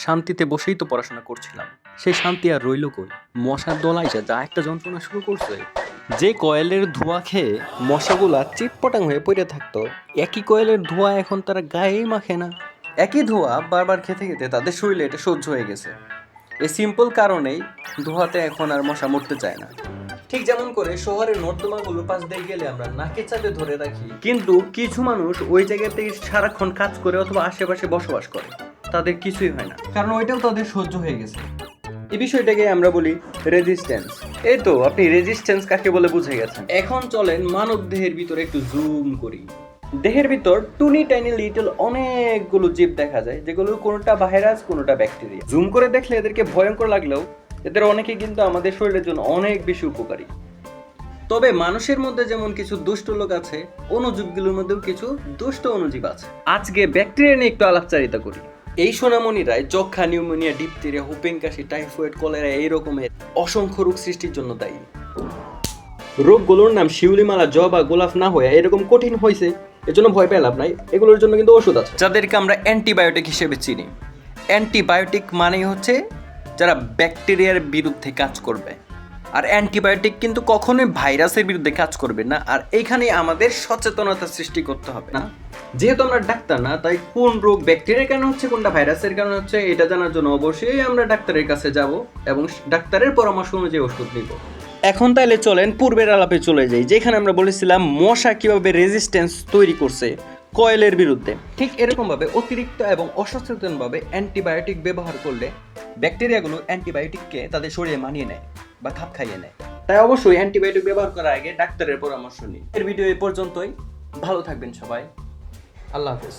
শান্তিতে বসেই তো পড়াশোনা করছিলাম, সেই শান্তি আর রইল কই? মশার দল আইসা যা একটা যন্ত্রণা শুরু করছে। যে কয়েলের ধোঁয়া খেয়ে মশাগুলা চিটপটাং হয়ে পড়ে থাকতো, একই কয়েলের ধোঁয়া এখন তারা গায়েই মাখে না। একই ধোঁয়া বারবার খেতে খেতে তাদের শরীরে এটা সহ্য হয়ে গেছে। এই সিম্পল কারণেই ধোঁয়াতে এখন আর মশা মরতে চায় না। ঠিক যেমন করে শহরের নর্দমাগুলো পাশ দিয়ে গেলে আমরা নাকে চাপে ধরে রাখি, কিন্তু কিছু মানুষ ওই জায়গাতে সারাক্ষণ কাজ করে অথবা আশেপাশে বসবাস করে, তাদের কিছুই হয় না, কারণ ওইটাও তাদের সহ্য হয়ে গেছে। এই বিষয়টাকে আমরা বলি রেজিস্ট্যান্স। এই তো আপনি রেজিস্ট্যান্স কাকে বলে বুঝে গেছেন। এখন চলেন মানব দেহের ভিতরে একটু জুম করি। দেহের ভিতর টুনি টাইনি লিটল অনেকগুলো জীব দেখা যায়, যেগুলো কোনোটা ভাইরাস কোনোটা ব্যাকটেরিয়া। জুম করে দেখলে এদেরকে ভয়ঙ্কর লাগলেও এদের অনেকে কিন্তু আমাদের শরীরের জন্য অনেক বেশি উপকারী। তবে মানুষের মধ্যে যেমন কিছু দুষ্ট লোক আছে, অণুজীবগুলোর মধ্যেও কিছু দুষ্ট অণুজীব আছে। আজকে ব্যাকটেরিয়া নিয়ে একটু আলাপচারিতা করি। এই সোনামণিরাই যক্ষা, নিউমোনিয়া, ডিপথেরিয়া, হুপিং কাশি, টাইফয়েড, কলেরা এই রকমের অসংখ্য রোগ সৃষ্টির জন্য দায়ী। রোগগুলোর নাম শিউলিমালা, জবা, গোলাপ না হয়ে এরকম কঠিন হয়েছে, এজন্য ভয় পেয়ে লাভ নাই। এগুলোর জন্য কিন্তু ওষুধ আছে, যাদেরকে আমরা অ্যান্টিবায়োটিক হিসেবে চিনি। অ্যান্টিবায়োটিক মানেই হচ্ছে যারা ব্যাকটেরিয়ার বিরুদ্ধে কাজ করবে। আর অ্যান্টিবায়োটিক কিন্তু কখনোই ভাইরাসের বিরুদ্ধে কাজ করবে না। আর এইখানে আমাদের সচেতনতা সৃষ্টি করতে হবে না। যেহেতু আমরা ডাক্তার না, তাই কোন রোগ ব্যাকটেরিয়ার কারণে হচ্ছে কোনটা ভাইরাসের কারণে হচ্ছে এটা জানার জন্য অবশ্যই আমরা ডাক্তারের কাছে যাব এবং ডাক্তারের পরামর্শ অনুযায়ী ওষুধ নিব। এখন তাইলে চলেন পূর্বের আলাপে চলে যাই, যেখানে আমরা বলেছিলাম মশা কিভাবে রেজিস্ট্যান্স তৈরি করছে কয়েলের বিরুদ্ধে। ঠিক এরকমভাবে অতিরিক্ত এবং অসচেতনভাবে অ্যান্টিবায়োটিক ব্যবহার করলে ব্যাকটেরিয়াগুলো অ্যান্টিবায়োটিককে তাদের শরীরে মানিয়ে নেয় বা খাপ খাইয়ে নেয়। তাই অবশ্যই অ্যান্টিবায়োটিক ব্যবহার করার আগে ডাক্তারের পরামর্শ নিন। এর ভিডিও এই পর্যন্তই। ভালো থাকবেন সবাই। আল্লাহ হাফেজ।